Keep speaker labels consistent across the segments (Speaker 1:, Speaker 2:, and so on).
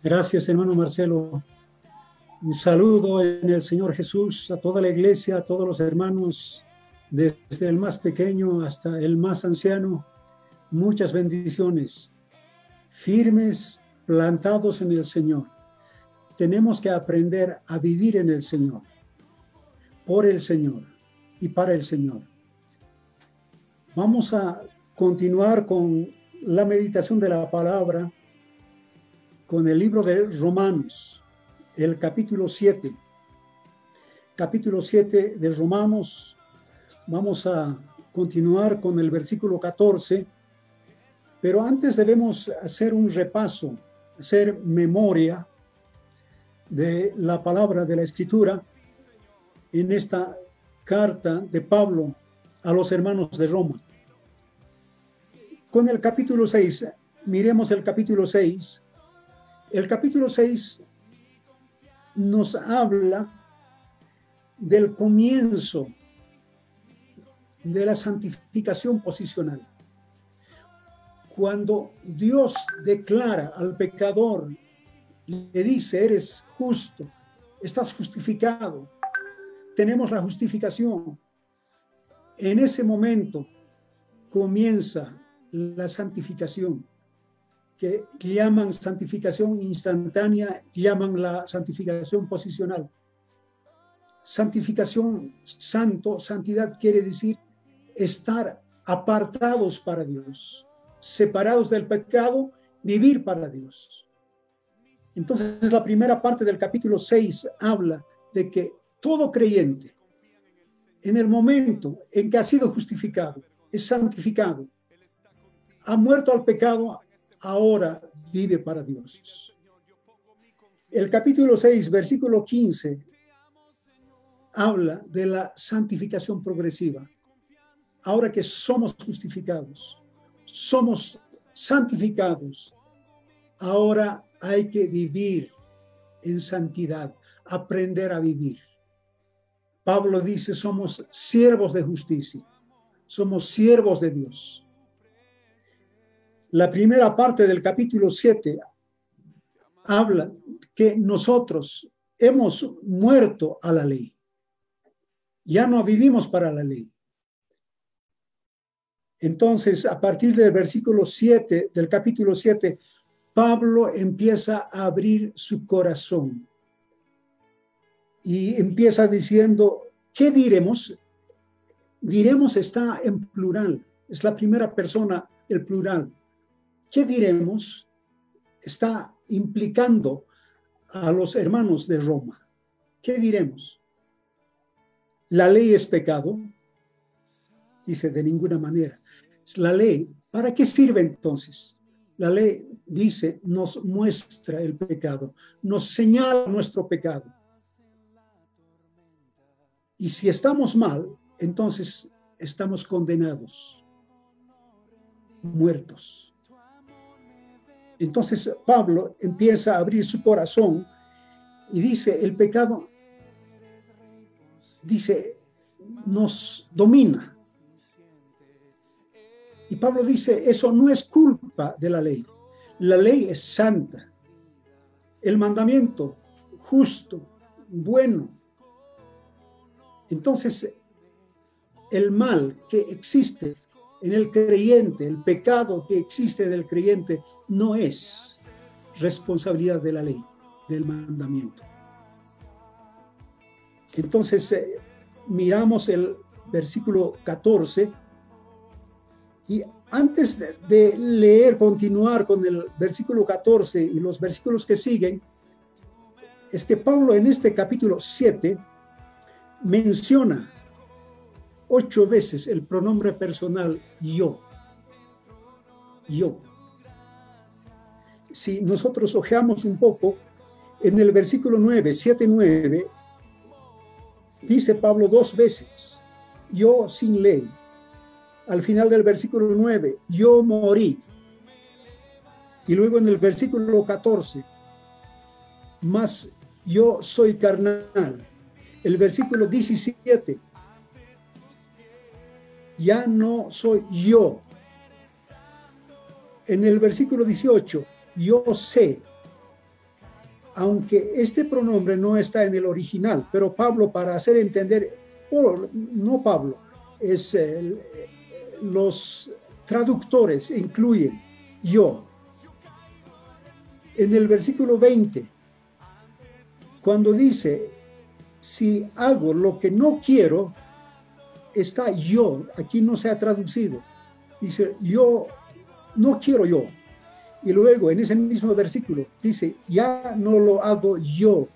Speaker 1: Gracias, hermano Marcelo. Un saludo en el Señor Jesús a toda la iglesia, a todos los hermanos, desde el más pequeño hasta el más anciano. Muchas bendiciones. Firmes, plantados en el Señor. Tenemos que aprender a vivir en el Señor, por el Señor y para el Señor. Vamos a continuar con la meditación de la palabra con el libro de Romanos, el capítulo 7. Capítulo 7 de Romanos. Vamos a continuar con el versículo 14, pero antes debemos hacer un repaso, hacer memoria de la palabra de la Escritura en esta carta de Pablo a los hermanos de Roma. Con el capítulo 6, miremos el capítulo 6. El capítulo 6 nos habla del comienzo de la santificación posicional. Cuando Dios declara al pecador, le dice, eres justo, estás justificado, tenemos la justificación. En ese momento comienza la santificación, que llaman santificación instantánea, llaman la santificación posicional. Santificación, santo, santidad quiere decir estar apartados para Dios, separados del pecado, vivir para Dios. Entonces la primera parte del capítulo 6 habla de que todo creyente, en el momento en que ha sido justificado, es santificado, ha muerto al pecado, ahora vive para Dios. El capítulo 6, versículo 15, habla de la santificación progresiva. Ahora que somos justificados, somos santificados, ahora hay que vivir en santidad, aprender a vivir. Pablo dice, somos siervos de justicia, somos siervos de Dios. La primera parte del capítulo 7 habla que nosotros hemos muerto a la ley. Ya no vivimos para la ley. Entonces, a partir del versículo 7, del capítulo 7, Pablo empieza a abrir su corazón y empieza diciendo, ¿qué diremos? Diremos está en plural, es la primera persona, el plural. ¿Qué diremos? Está implicando a los hermanos de Roma. ¿Qué diremos? ¿La ley es pecado? Dice, de ninguna manera. La ley, ¿para qué sirve entonces? La ley, dice, nos muestra el pecado, nos señala nuestro pecado. Y si estamos mal, entonces estamos condenados, muertos. Entonces Pablo empieza a abrir su corazón y dice, el pecado, dice, nos domina. Y Pablo dice, eso no es culpa de la ley. La ley es santa. El mandamiento, justo, bueno. Entonces, el mal que existe en el creyente, el pecado que existe del creyente, no es responsabilidad de la ley, del mandamiento. Entonces, miramos el versículo 14 y antes de leer, continuar con el versículo 14 y los versículos que siguen, es que Pablo en este capítulo 7 menciona 8 veces el pronombre personal yo. Yo. Si nosotros ojeamos un poco, en el versículo 9, 7, 9, dice Pablo 2 veces, yo sin ley. Al final del versículo 9, yo morí. Y luego en el versículo 14, mas yo soy carnal. El versículo 17, ya no soy yo. En el versículo 18, yo sé. aunque este pronombre no está en el original, pero Pablo, para hacer entender, no Pablo, los traductores incluyen yo. En el versículo 20, cuando dice, si hago lo que no quiero, está yo, aquí no se ha traducido. Dice, yo, no quiero yo. Y luego en ese mismo versículo dice, ya no lo hago yo.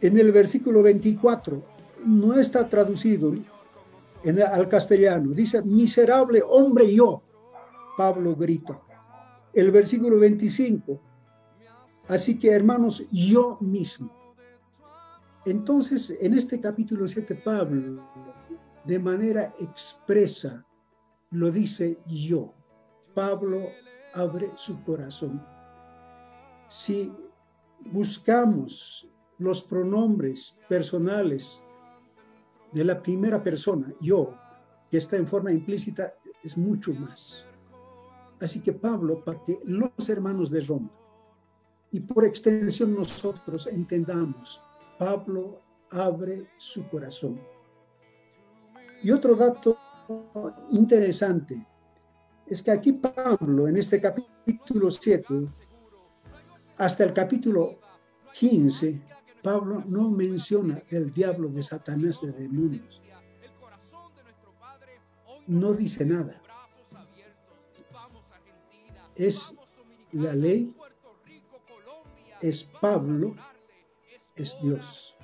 Speaker 1: En el versículo 24 no está traducido al castellano. Dice, miserable hombre yo, Pablo grita. El versículo 25, así que hermanos, yo mismo. Entonces, en este capítulo 7, Pablo, de manera expresa, lo dice yo. Pablo abre su corazón. Si buscamos los pronombres personales de la primera persona, yo, que está en forma implícita, es mucho más. Así que Pablo, para que los hermanos de Roma, y por extensión nosotros entendamos, Pablo abre su corazón. Y otro dato interesante es que aquí Pablo, en este capítulo 7, hasta el capítulo 15, Pablo no menciona el diablo, de Satanás, de demonios. No dice nada. Es la ley, es Pablo, es Dios.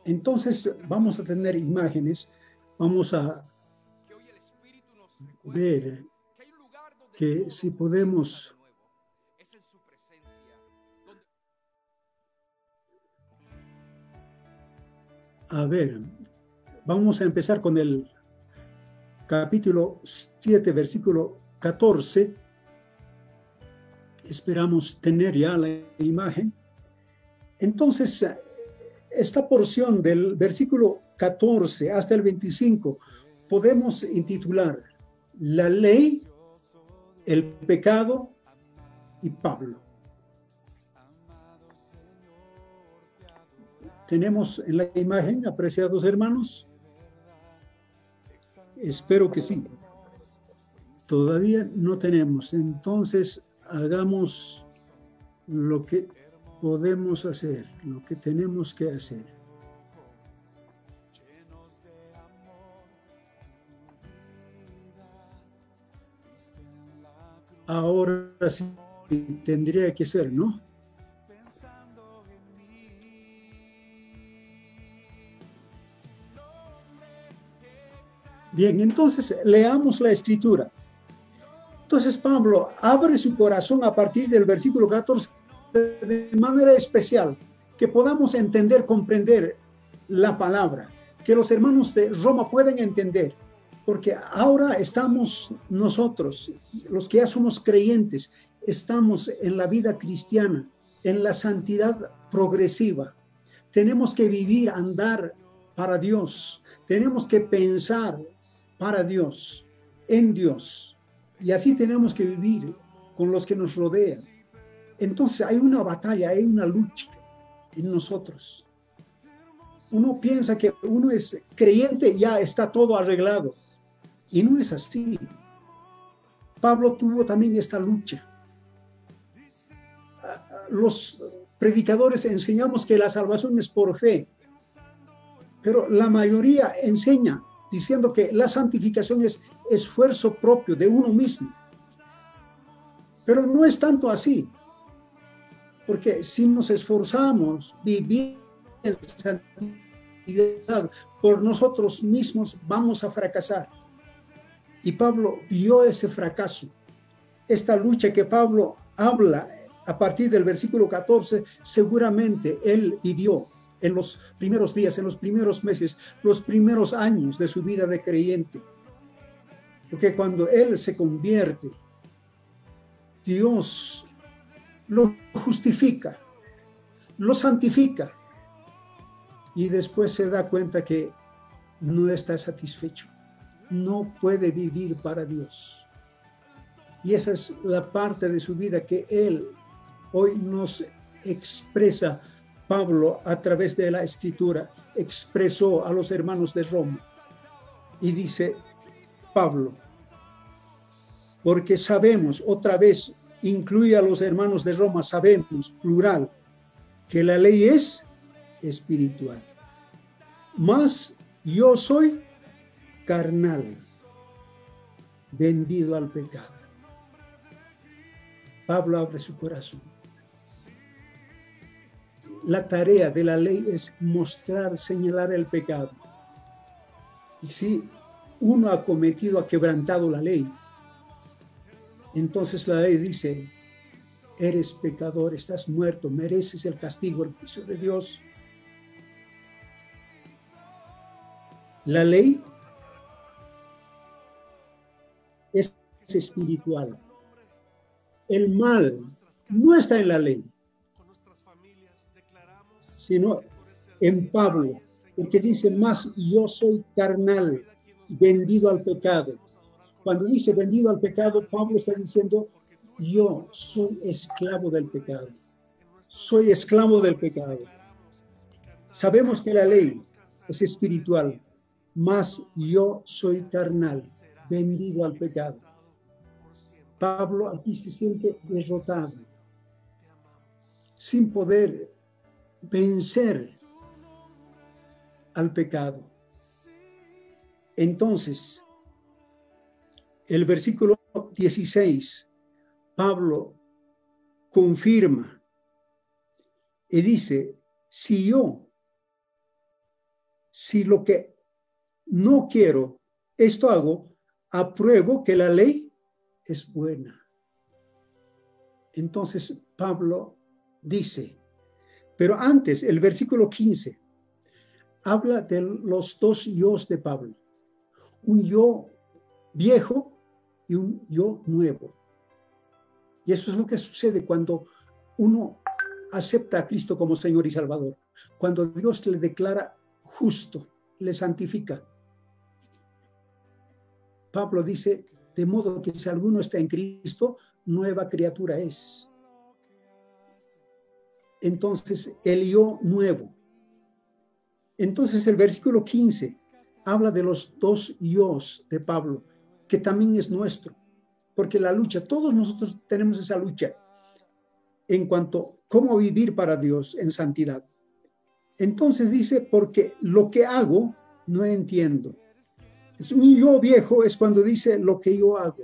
Speaker 1: Entonces vamos a tener imágenes, vamos a ver que si podemos vamos a empezar con el capítulo 7, versículo 14. Esperamos tener ya la imagen. Entonces, esta porción del versículo 14 hasta el 25 podemos intitular la ley, el pecado y Pablo. ¿Tenemos en la imagen, apreciados hermanos? Espero que sí. Todavía no tenemos. Entonces, hagamos lo que podemos hacer, lo que tenemos que hacer. Ahora sí tendría que ser, ¿no? Bien, entonces leamos la escritura. Entonces Pablo abre su corazón a partir del versículo 14 de manera especial, que podamos entender, comprender la palabra, que los hermanos de Roma pueden entender, porque ahora estamos nosotros, los que ya somos creyentes, estamos en la vida cristiana, en la santidad progresiva. Tenemos que vivir, andar para Dios, tenemos que pensar para Dios, en Dios, y así tenemos que vivir con los que nos rodean. Entonces hay una batalla, hay una lucha en nosotros. Uno piensa que uno es creyente, ya está todo arreglado, y no es así. Pablo tuvo también esta lucha. Los predicadores enseñamos que la salvación es por fe, pero la mayoría enseña diciendo que la santificación es esfuerzo propio de uno mismo. Pero no es tanto así, porque si nos esforzamos vivir en santidad por nosotros mismos, vamos a fracasar. Y Pablo vio ese fracaso, esta lucha que Pablo habla a partir del versículo 14, seguramente él vivió en los primeros días, en los primeros meses, los primeros años de su vida de creyente. Porque cuando él se convierte, Dios lo justifica, lo santifica, y después se da cuenta que no está satisfecho, no puede vivir para Dios. Y esa es la parte de su vida que él hoy nos expresa. Pablo, a través de la escritura, expresó a los hermanos de Roma. Y dice Pablo, porque sabemos, otra vez incluye a los hermanos de Roma, sabemos, plural, que la ley es espiritual. Mas yo soy carnal, vendido al pecado. Pablo abre su corazón. La tarea de la ley es mostrar, señalar el pecado. Y si uno ha cometido, ha quebrantado la ley, entonces la ley dice, eres pecador, estás muerto, mereces el castigo, el juicio de Dios. La ley es espiritual. El mal no está en la ley, sino en Pablo, porque dice, más yo soy carnal, vendido al pecado. Cuando dice vendido al pecado, Pablo está diciendo, yo soy esclavo del pecado. Soy esclavo del pecado. Sabemos que la ley es espiritual, mas yo soy carnal, vendido al pecado. Pablo aquí se siente derrotado, sin poder vencer al pecado. Entonces, el versículo 16, Pablo confirma y dice, si lo que no quiero, esto hago, apruebo que la ley es buena. Entonces, Pablo dice, pero antes, el versículo 15, habla de los dos yos de Pablo, un yo viejo y un yo nuevo. Y eso es lo que sucede cuando uno acepta a Cristo como Señor y Salvador, cuando Dios le declara justo, le santifica. Pablo dice, de modo que si alguno está en Cristo, nueva criatura es. Entonces, el yo nuevo. Entonces, el versículo 15 habla de los dos yos de Pablo, que también es nuestro, porque la lucha, todos nosotros tenemos esa lucha en cuanto a cómo vivir para Dios en santidad. Entonces dice, porque lo que hago no entiendo. Es un yo viejo, es cuando dice lo que yo hago.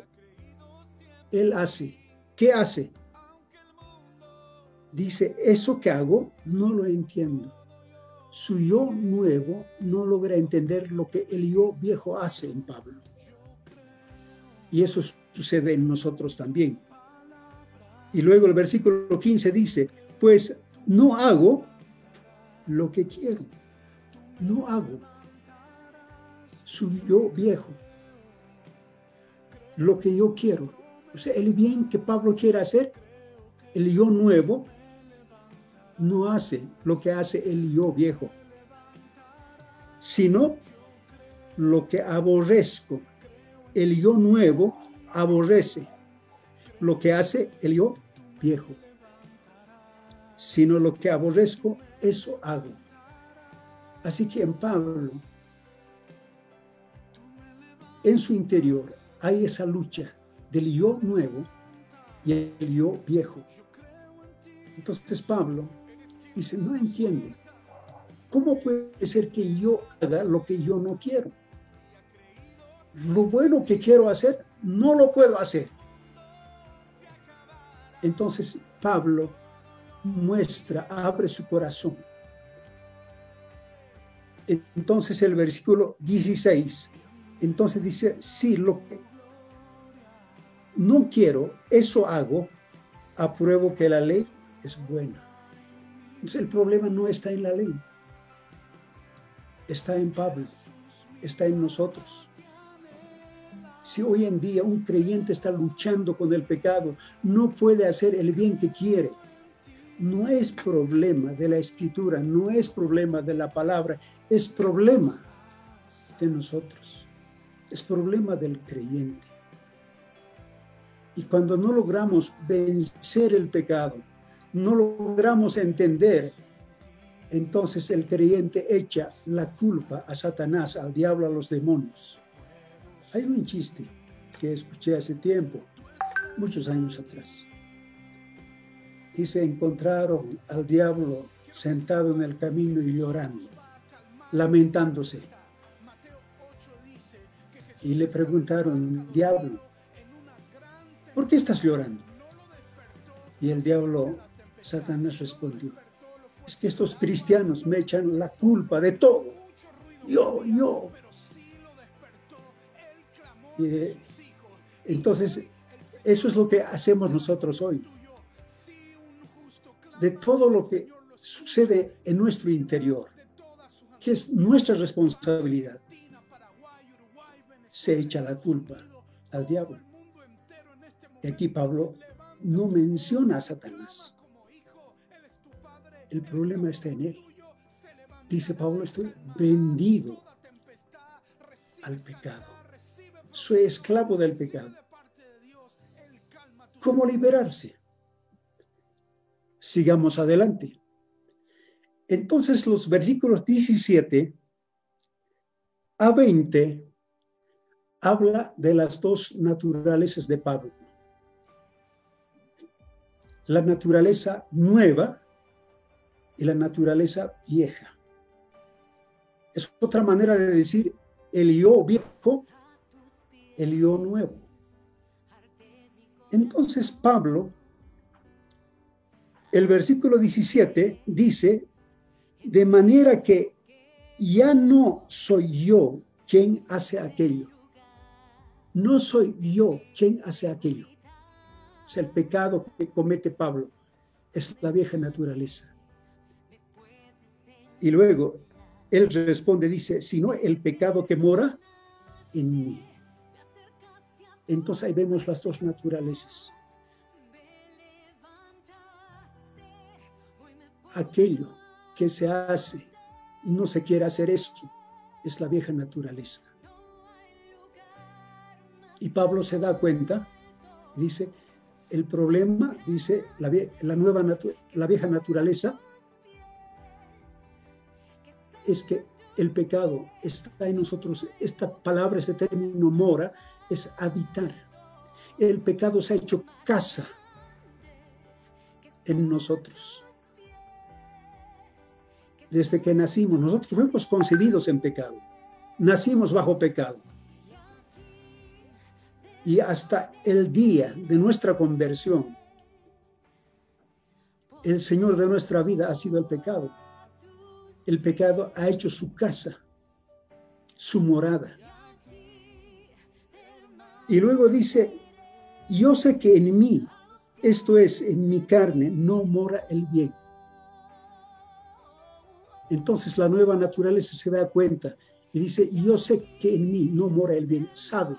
Speaker 1: Él hace. ¿Qué hace? Dice, eso que hago no lo entiendo. Su yo nuevo no logra entender lo que el yo viejo hace en Pablo. Y eso sucede en nosotros también. Y luego el versículo 15 dice, pues no hago lo que quiero. No hago. Su yo viejo. Lo que yo quiero. O sea, el bien que Pablo quiere hacer, el yo nuevo no hace lo que hace el yo viejo, sino lo que aborrezco. El yo nuevo aborrece lo que hace el yo viejo, sino lo que aborrezco, eso hago. Así que en Pablo, en su interior, hay esa lucha del yo nuevo y el yo viejo. Entonces Pablo dice, no entiendo. ¿Cómo puede ser que yo haga lo que yo no quiero? Lo bueno que quiero hacer, no lo puedo hacer. Entonces Pablo muestra, abre su corazón. Entonces el versículo 16, entonces dice, sí, lo que no quiero, eso hago, apruebo que la ley es buena. Entonces el problema no está en la ley, está en Pablo, está en nosotros. Si hoy en día un creyente está luchando con el pecado, no puede hacer el bien que quiere, no es problema de la escritura, no es problema de la palabra, es problema de nosotros, es problema del creyente. Y cuando no logramos vencer el pecado, no logramos entender, entonces el creyente echa la culpa a Satanás, al diablo, a los demonios. Hay un chiste que escuché hace tiempo, muchos años atrás. Dice, encontraron al diablo sentado en el camino y llorando, lamentándose. Y le preguntaron, diablo, ¿por qué estás llorando? Y el diablo, Satanás, respondió, es que estos cristianos me echan la culpa de todo. Yo. Entonces, eso es lo que hacemos nosotros hoy. De todo lo que sucede en nuestro interior, que es nuestra responsabilidad, se echa la culpa al diablo. Y aquí Pablo no menciona a Satanás. El problema está en él. Dice Pablo, estoy vendido al pecado. Soy esclavo del pecado. ¿Cómo liberarse? Sigamos adelante. Entonces los versículos 17 a 20 habla de las dos naturalezas de Pablo. La naturaleza nueva y la naturaleza vieja. Es otra manera de decir el yo viejo, el yo nuevo. Entonces Pablo, el versículo 17 dice, de manera que ya no soy yo quien hace aquello. No soy yo quien hace aquello. Es el pecado que comete Pablo. Es la vieja naturaleza. Y luego él responde, dice, sino el pecado que mora en mí. Entonces ahí vemos las dos naturalezas. Aquello que se hace y no se quiere hacer esto es la vieja naturaleza. Y Pablo se da cuenta, dice, el problema, dice, la vieja naturaleza es que el pecado está en nosotros. Esta palabra, este término mora, es habitar. El pecado se ha hecho casa en nosotros. Desde que nacimos, nosotros fuimos concebidos en pecado. Nacimos bajo pecado. Y hasta el día de nuestra conversión, el Señor de nuestra vida ha sido el pecado. El pecado ha hecho su casa, su morada. Y luego dice, yo sé que en mí, esto es, en mi carne, no mora el bien. Entonces la nueva naturaleza se da cuenta y dice, yo sé que en mí no mora el bien, sabe.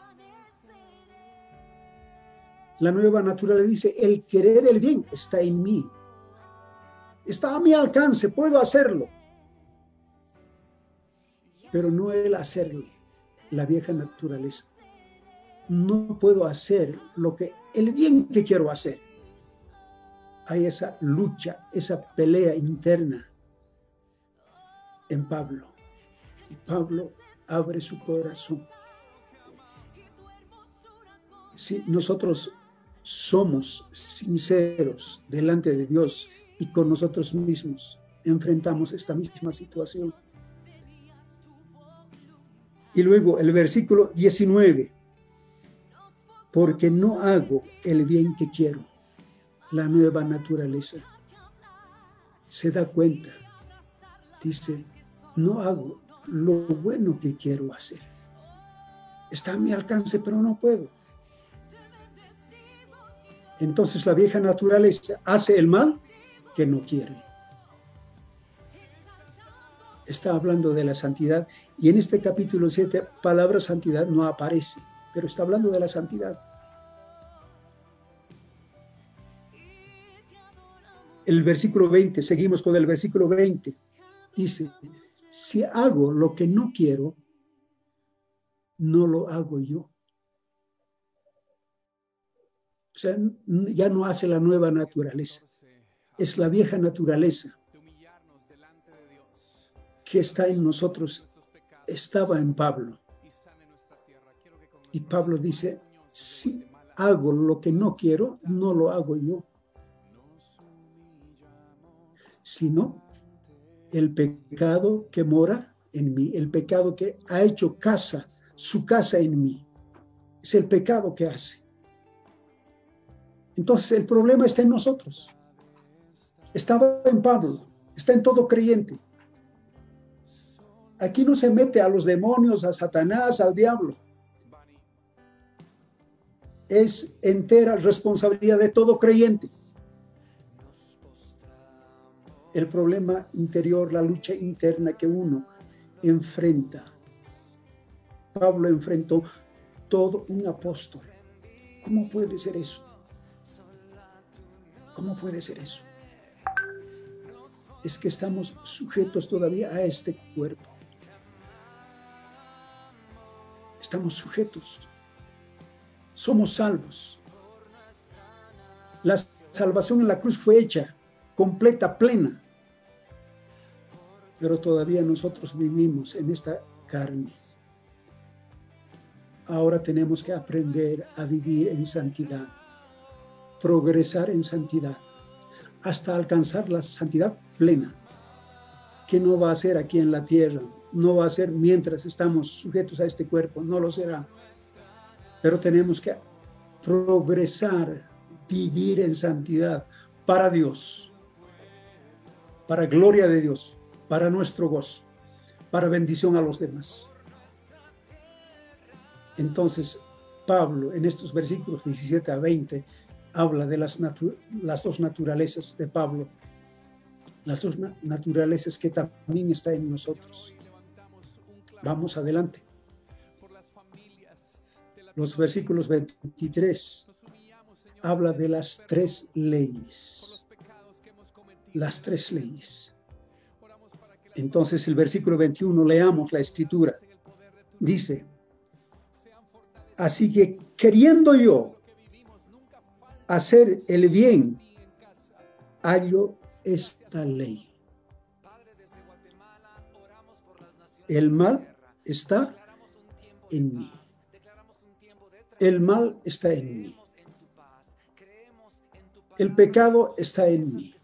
Speaker 1: La nueva naturaleza dice, el querer el bien está en mí. Está a mi alcance, puedo hacerlo. Pero no el hacerlo, la vieja naturaleza. No puedo hacer el bien que quiero hacer. Hay esa lucha, esa pelea interna en Pablo. Y Pablo abre su corazón. Si nosotros somos sinceros delante de Dios y con nosotros mismos, enfrentamos esta misma situación. Y luego el versículo 19, porque no hago el bien que quiero. La nueva naturaleza se da cuenta, dice, no hago lo bueno que quiero hacer. Está a mi alcance, pero no puedo. Entonces la vieja naturaleza hace el mal que no quiere. Está hablando de la santidad y en este capítulo 7, palabra santidad no aparece, pero está hablando de la santidad. El versículo 20, seguimos con el versículo 20, dice, si hago lo que no quiero, no lo hago yo. sea, ya no hace la nueva naturaleza. Es la vieja naturaleza que está en nosotros, estaba en Pablo. Y Pablo dice, si hago lo que no quiero, no lo hago yo, sino el pecado que mora en mí, el pecado que ha hecho casa, su casa en mí, es el pecado que hace. Entonces el problema está en nosotros. Estaba en Pablo, está en todo creyente. Aquí no se mete a los demonios, a Satanás, al diablo. Es entera responsabilidad de todo creyente. El problema interior, la lucha interna que uno enfrenta. Pablo enfrentó todo un apóstol. ¿Cómo puede ser eso? ¿Cómo puede ser eso? Es que estamos sujetos todavía a este cuerpo. Estamos sujetos. Somos salvos. La salvación en la cruz fue hecha, completa, plena. Pero todavía nosotros vivimos en esta carne. Ahora tenemos que aprender a vivir en santidad, progresar en santidad, hasta alcanzar la santidad plena, que no va a ser aquí en la tierra, no va a ser mientras estamos sujetos a este cuerpo, no lo será. Pero tenemos que progresar, vivir en santidad para Dios, para gloria de Dios, para nuestro gozo, para bendición a los demás. Entonces, Pablo, en estos versículos 17 a 20, habla de las dos naturalezas de Pablo, las dos naturalezas que también están en nosotros. Vamos adelante. Los versículos 23 habla de las tres leyes. Las tres leyes. Entonces, el versículo 21, leamos la escritura. Dice, así que queriendo yo hacer el bien, hallo esta ley. El mal está en mí. El mal está en mí. El pecado está en mí.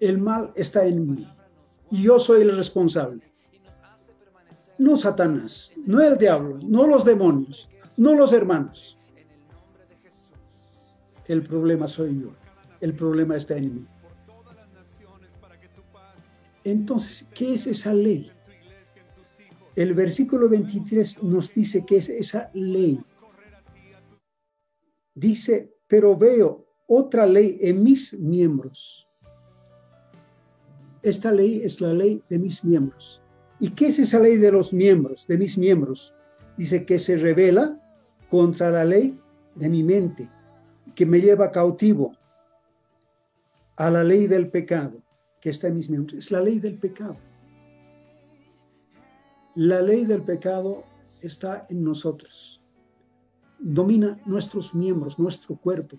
Speaker 1: El mal está en mí. Y yo soy el responsable. No Satanás, no el diablo, no los demonios, no los hermanos. El problema soy yo. El problema está en mí. Entonces, ¿qué es esa ley? El versículo 23 nos dice que es esa ley. Dice, pero veo otra ley en mis miembros. Esta ley es la ley de mis miembros. ¿Y qué es esa ley de los miembros, de mis miembros? Dice que se rebela contra la ley de mi mente, que me lleva cautivo a la ley del pecado que está en mis miembros. Es la ley del pecado. La ley del pecado está en nosotros. Domina nuestros miembros, nuestro cuerpo.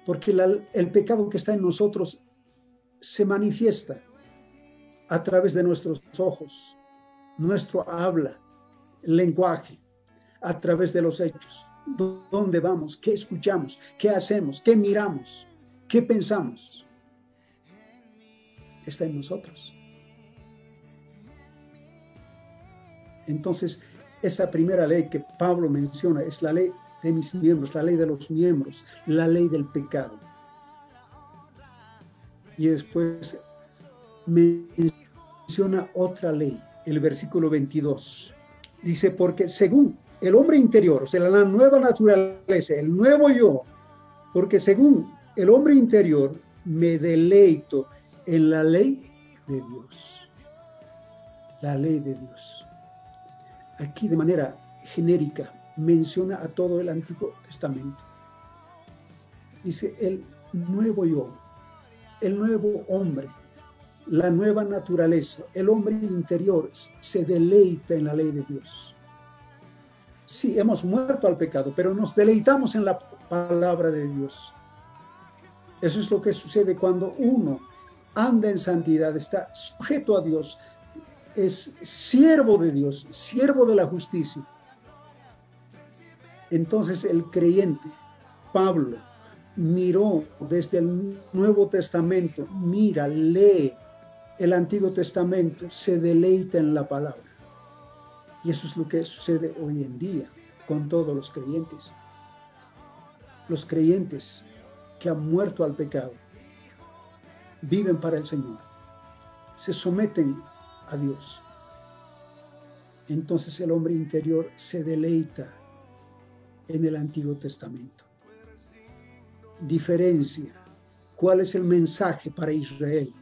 Speaker 1: Porque el pecado que está en nosotros se manifiesta a través de nuestros ojos, nuestro habla, el lenguaje, a través de los hechos. ¿Dónde vamos? ¿Qué escuchamos? ¿Qué hacemos? ¿Qué miramos? ¿Qué pensamos? Está en nosotros. Entonces, esa primera ley que Pablo menciona es la ley de mis miembros, la ley de los miembros, la ley del pecado. Y después menciona otra ley, el versículo 22. Dice, porque según el hombre interior, o sea, la nueva naturaleza, el nuevo yo, porque según el hombre interior me deleito en la ley de Dios. La ley de Dios. Aquí de manera genérica menciona a todo el Antiguo Testamento. Dice el nuevo yo, el nuevo hombre, la nueva naturaleza, el hombre interior se deleita en la ley de Dios. Sí, hemos muerto al pecado, pero nos deleitamos en la palabra de Dios. Eso es lo que sucede cuando uno anda en santidad, está sujeto a Dios, es siervo de Dios, siervo de la justicia. Entonces el creyente, Pablo, miró desde el Nuevo Testamento, mira, lee el Antiguo Testamento, se deleita en la palabra. Y eso es lo que sucede hoy en día con todos los creyentes. Los creyentes que han muerto al pecado viven para el Señor, se someten a Dios. Entonces el hombre interior se deleita en el Antiguo Testamento. Diferencia. ¿Cuál es el mensaje para Israel?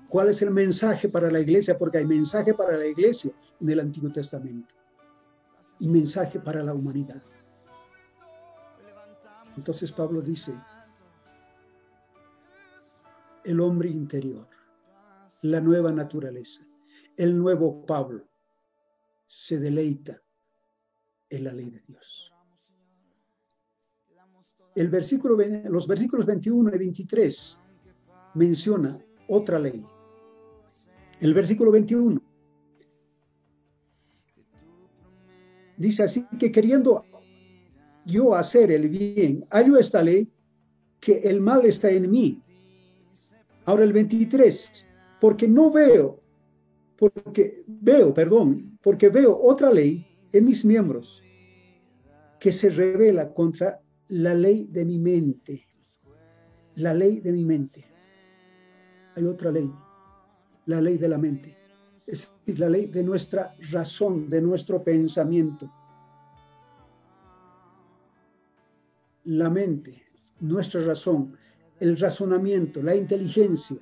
Speaker 1: ¿Cuál es el mensaje para la iglesia? Porque hay mensaje para la iglesia en el Antiguo Testamento y mensaje para la humanidad. Entonces Pablo dice, el hombre interior, la nueva naturaleza, el nuevo Pablo, se deleita en la ley de Dios. Los versículos 21 y 23 menciona otra ley. El versículo 21 dice así que queriendo yo hacer el bien, hallo esta ley, que el mal está en mí. Ahora el 23, porque veo otra ley en mis miembros que se revela contra la ley de mi mente. La ley de mi mente. Hay otra ley, la ley de la mente. Es decir, la ley de nuestra razón, de nuestro pensamiento. La mente, nuestra razón, el razonamiento, la inteligencia.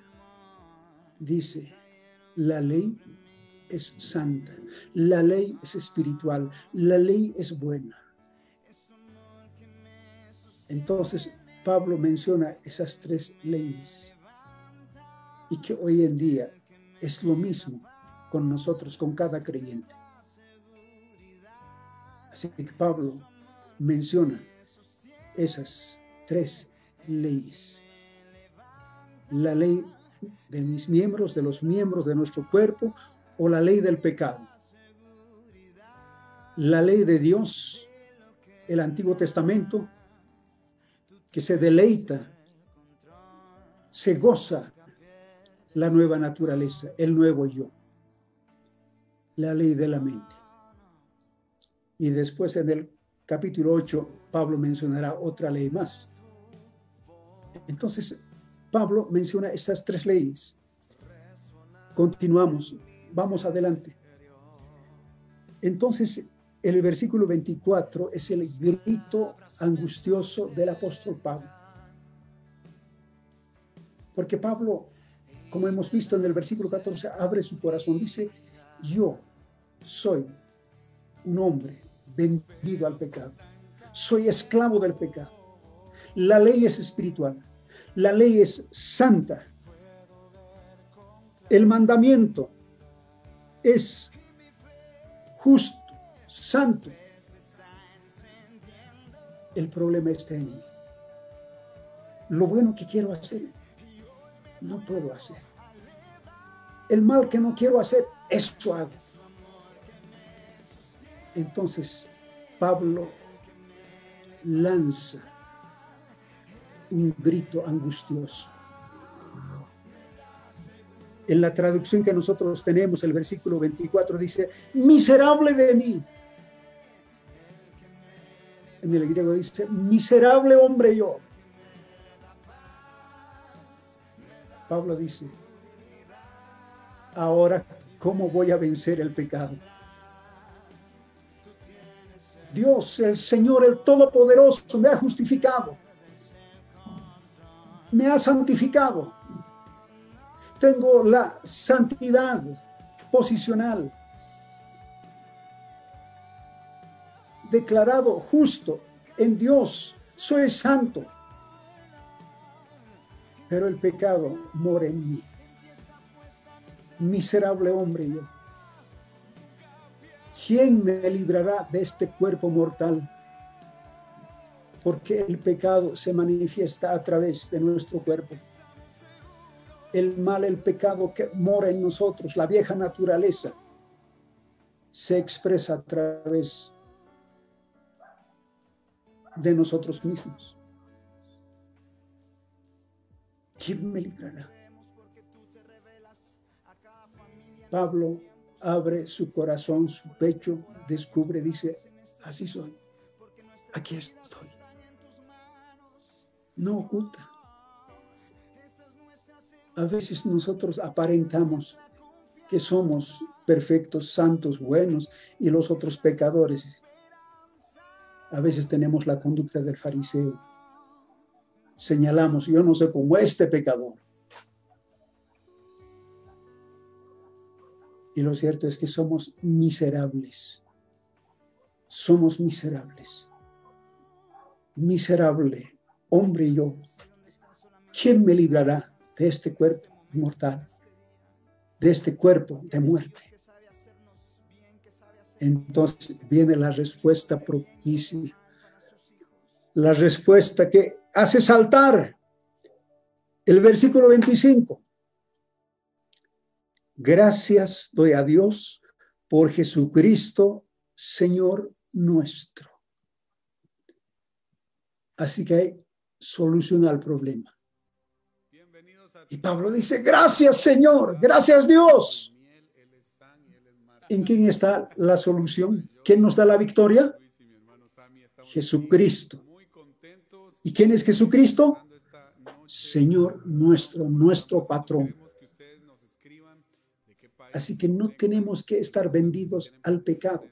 Speaker 1: Dice, la ley es santa, la ley es espiritual, la ley es buena. Entonces, Pablo menciona esas tres leyes y que hoy en día es lo mismo con nosotros, con cada creyente. Así que Pablo menciona esas tres leyes. La ley de mis miembros, de los miembros de nuestro cuerpo, o la ley del pecado. La ley de Dios, el Antiguo Testamento, que se deleita, se goza la nueva naturaleza, el nuevo yo. La ley de la mente. Y después en el capítulo 8, Pablo mencionará otra ley más. Entonces, Pablo menciona estas tres leyes. Continuamos, vamos adelante. Entonces, el versículo 24 es el grito angustioso del apóstol Pablo. Porque Pablo, como hemos visto en el versículo 14, abre su corazón, dice, yo soy un hombre vendido al pecado. Soy esclavo del pecado. La ley es espiritual. La ley es santa. El mandamiento es justo, santo. El problema está en mí. Lo bueno que quiero hacer, no puedo hacer. El mal que no quiero hacer, eso hago. Entonces, Pablo lanza un grito angustioso. En la traducción que nosotros tenemos, el versículo 24 dice, miserable de mí. En el griego dice, miserable hombre yo. Pablo dice, ahora, ¿cómo voy a vencer el pecado? Dios, el Señor, el Todopoderoso, me ha justificado. Me ha santificado. Tengo la santidad posicional. Declarado justo en Dios. Soy santo. Pero el pecado mora en mí. Miserable hombre yo. ¿quién me librará de este cuerpo mortal? Porque el pecado se manifiesta a través de nuestro cuerpo. El mal, el pecado que mora en nosotros, la vieja naturaleza, se expresa a través de nosotros mismos. ¿Quién me librará? Pablo abre su corazón, su pecho, descubre, dice, así soy, aquí estoy. No oculta. A veces nosotros aparentamos que somos perfectos, santos, buenos, y los otros pecadores. A veces tenemos la conducta del fariseo. Señalamos, yo no soy como este pecador. Y lo cierto es que somos miserables. Somos miserables. Miserable, hombre y yo. ¿Quién me librará de este cuerpo mortal? De este cuerpo de muerte. Entonces viene la respuesta propicia. La respuesta que hace saltar el versículo 25. Gracias doy a Dios por Jesucristo, Señor nuestro. Así que hay solución al problema. Y Pablo dice, gracias Señor, gracias Dios. ¿En quién está la solución? ¿Quién nos da la victoria? Jesucristo. ¿Y quién es Jesucristo? Señor nuestro, nuestro patrón. Así que no tenemos que estar vendidos al pecado,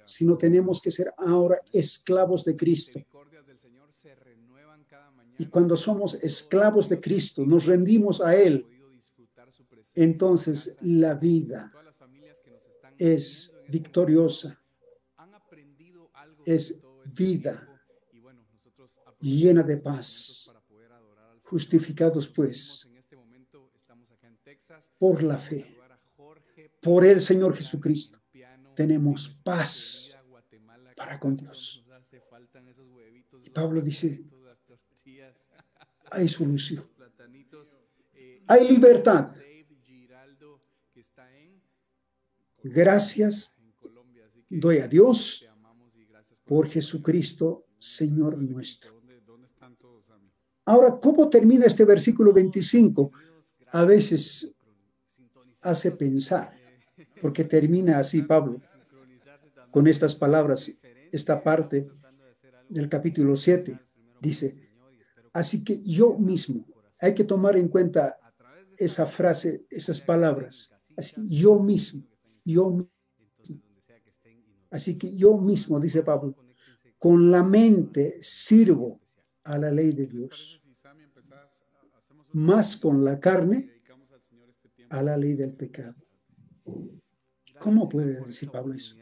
Speaker 1: sino tenemos que ser ahora esclavos de Cristo. Y cuando somos esclavos de Cristo, nos rendimos a Él, entonces la vida es victoriosa, es vida llena de paz. Justificados pues por la fe, por el Señor Jesucristo, tenemos paz para con Dios. Y Pablo dice, hay solución, hay libertad. Gracias doy a Dios por Jesucristo, Señor nuestro. Ahora, ¿cómo termina este versículo 25? A veces hace pensar, porque termina así Pablo, con estas palabras, esta parte del capítulo 7, dice, así que yo mismo, hay que tomar en cuenta esa frase, esas palabras, así, yo mismo, así que yo mismo, dice Pablo, con la mente sirvo a la ley de Dios, más con la carne a la ley del pecado. ¿Cómo puede decir Pablo eso?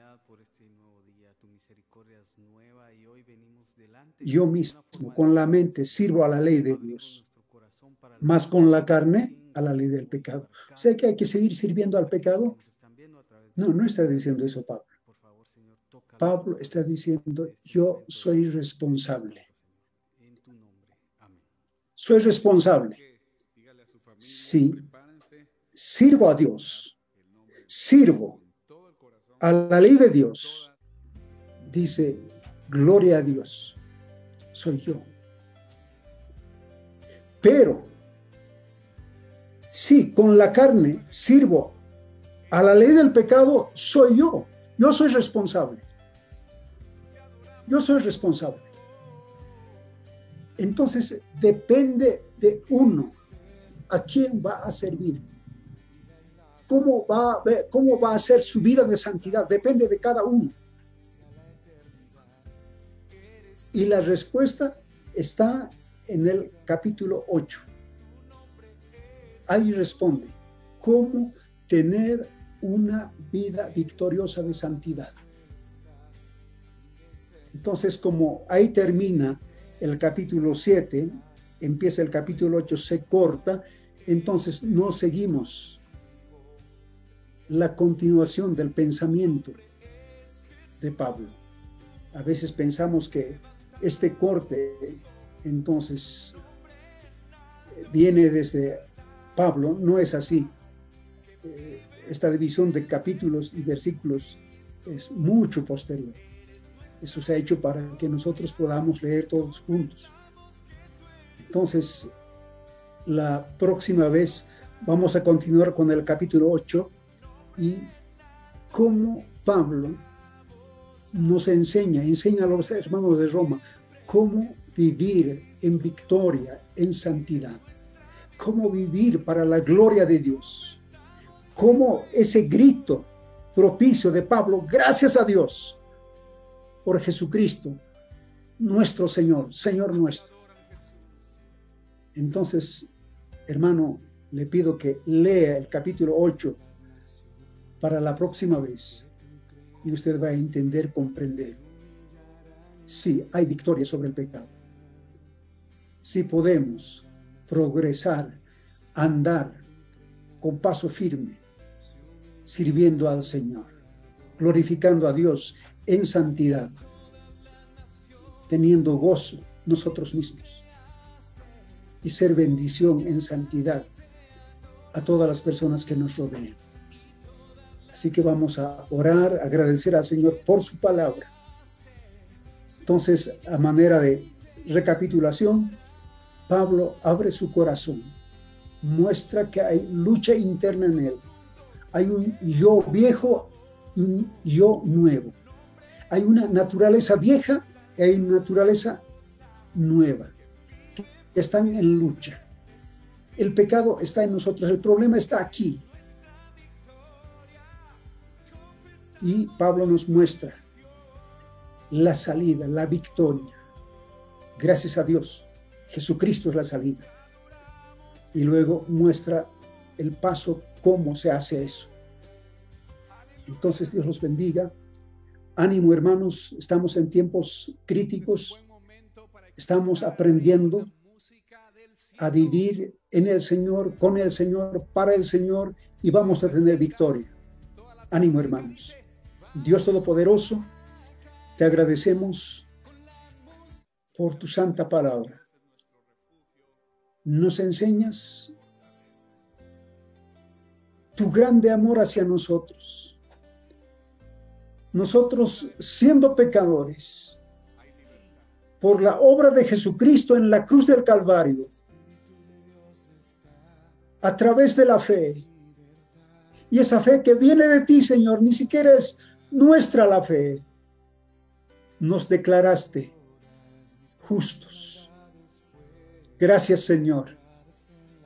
Speaker 1: Yo mismo con la mente sirvo a la ley de Dios, más con la carne a la ley del pecado. O sea que hay que seguir sirviendo al pecado. No, no está diciendo eso Pablo. Pablo está diciendo, yo soy responsable. Soy responsable. Sí, sirvo a Dios, sirvo a la ley de Dios. Dice, gloria a Dios, soy yo. Pero, sí, con la carne sirvo a la ley del pecado, soy yo. Yo soy responsable. Yo soy responsable. Entonces, depende de uno. ¿A quién va a servir? ¿Cómo va a ser su vida de santidad? Depende de cada uno. Y la respuesta está en el capítulo 8. Ahí responde, ¿cómo tener una vida victoriosa de santidad? Entonces, como ahí termina el capítulo 7, empieza el capítulo 8, se corta, entonces no seguimos la continuación del pensamiento de Pablo. A veces pensamos que este corte, entonces, viene desde Pablo. No es así. Esta división de capítulos y versículos es mucho posterior. Eso se ha hecho para que nosotros podamos leer todos juntos. Entonces, la próxima vez vamos a continuar con el capítulo 8 y cómo Pablo nos enseña a los hermanos de Roma cómo vivir en victoria, en santidad, cómo vivir para la gloria de Dios, cómo ese grito propicio de Pablo, gracias a Dios por Jesucristo, nuestro Señor, Señor nuestro. Entonces, hermano, le pido que lea el capítulo 8 para la próxima vez y usted va a entender, comprender. Sí, hay victoria sobre el pecado. Sí podemos progresar, andar con paso firme, sirviendo al Señor, glorificando a Dios en santidad, teniendo gozo nosotros mismos y ser bendición en santidad a todas las personas que nos rodean. Así que vamos a orar, agradecer al Señor por su palabra. Entonces, a manera de recapitulación, Pablo abre su corazón, muestra que hay lucha interna en él. Hay un yo viejo y un yo nuevo. Hay una naturaleza vieja y hay una naturaleza nueva, que están en lucha. El pecado está en nosotros, el problema está aquí. Y Pablo nos muestra la salida, la victoria. Gracias a Dios, Jesucristo es la salida. Y luego muestra el paso, cómo se hace eso. Entonces, Dios los bendiga. Ánimo, hermanos, estamos en tiempos críticos. Estamos aprendiendo a vivir en el Señor, con el Señor, para el Señor, y vamos a tener victoria. Ánimo, hermanos. Dios Todopoderoso, te agradecemos por tu santa palabra. Nos enseñas tu grande amor hacia nosotros. Nosotros, siendo pecadores, por la obra de Jesucristo en la cruz del Calvario, a través de la fe, y esa fe que viene de ti, Señor, ni siquiera es nuestra la fe, nos declaraste justos. Gracias, Señor.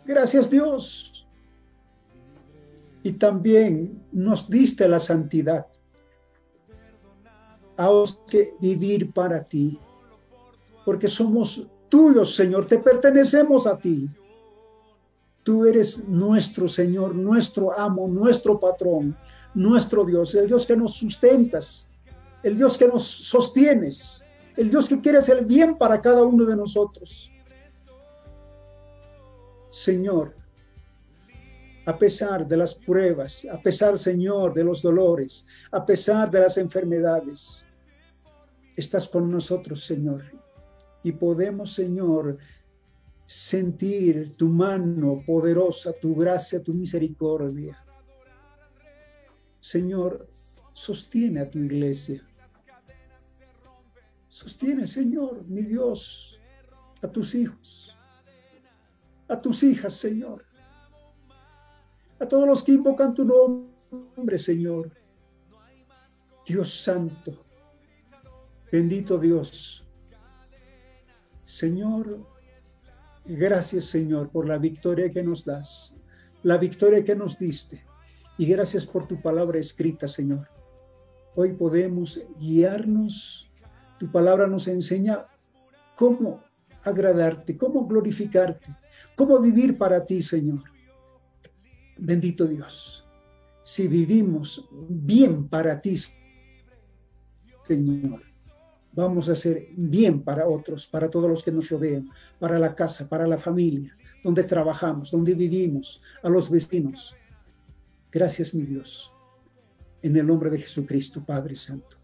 Speaker 1: Gracias, Dios. Y también nos diste la santidad. Ahora que vivir para ti, porque somos tuyos, Señor, te pertenecemos a ti. Tú eres nuestro Señor, nuestro amo, nuestro patrón, nuestro Dios, el Dios que nos sustentas, el Dios que nos sostienes, el Dios que quiere hacer el bien para cada uno de nosotros. Señor, a pesar de las pruebas, a pesar, Señor, de los dolores, a pesar de las enfermedades, estás con nosotros, Señor, y podemos, Señor, sentir tu mano poderosa, tu gracia, tu misericordia. Señor, sostiene a tu iglesia. Sostiene, Señor, mi Dios, a tus hijos, a tus hijas, Señor, a todos los que invocan tu nombre, Señor. Dios santo, bendito Dios. Señor, gracias, Señor, por la victoria que nos das, la victoria que nos diste. Y gracias por tu palabra escrita, Señor. Hoy podemos guiarnos. Tu palabra nos enseña cómo agradarte, cómo glorificarte, cómo vivir para ti, Señor. Bendito Dios. Si vivimos bien para ti, Señor, vamos a hacer bien para otros, para todos los que nos rodean, para la casa, para la familia, donde trabajamos, donde vivimos, a los vecinos. Gracias, mi Dios. En el nombre de Jesucristo, Padre Santo.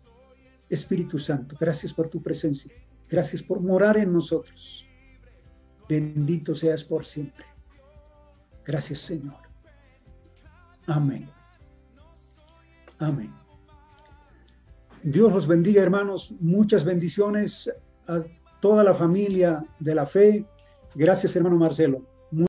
Speaker 1: Espíritu Santo, gracias por tu presencia. Gracias por morar en nosotros. Bendito seas por siempre. Gracias, Señor. Amén. Amén. Dios los bendiga, hermanos. Muchas bendiciones a toda la familia de la fe. Gracias, hermano Marcelo.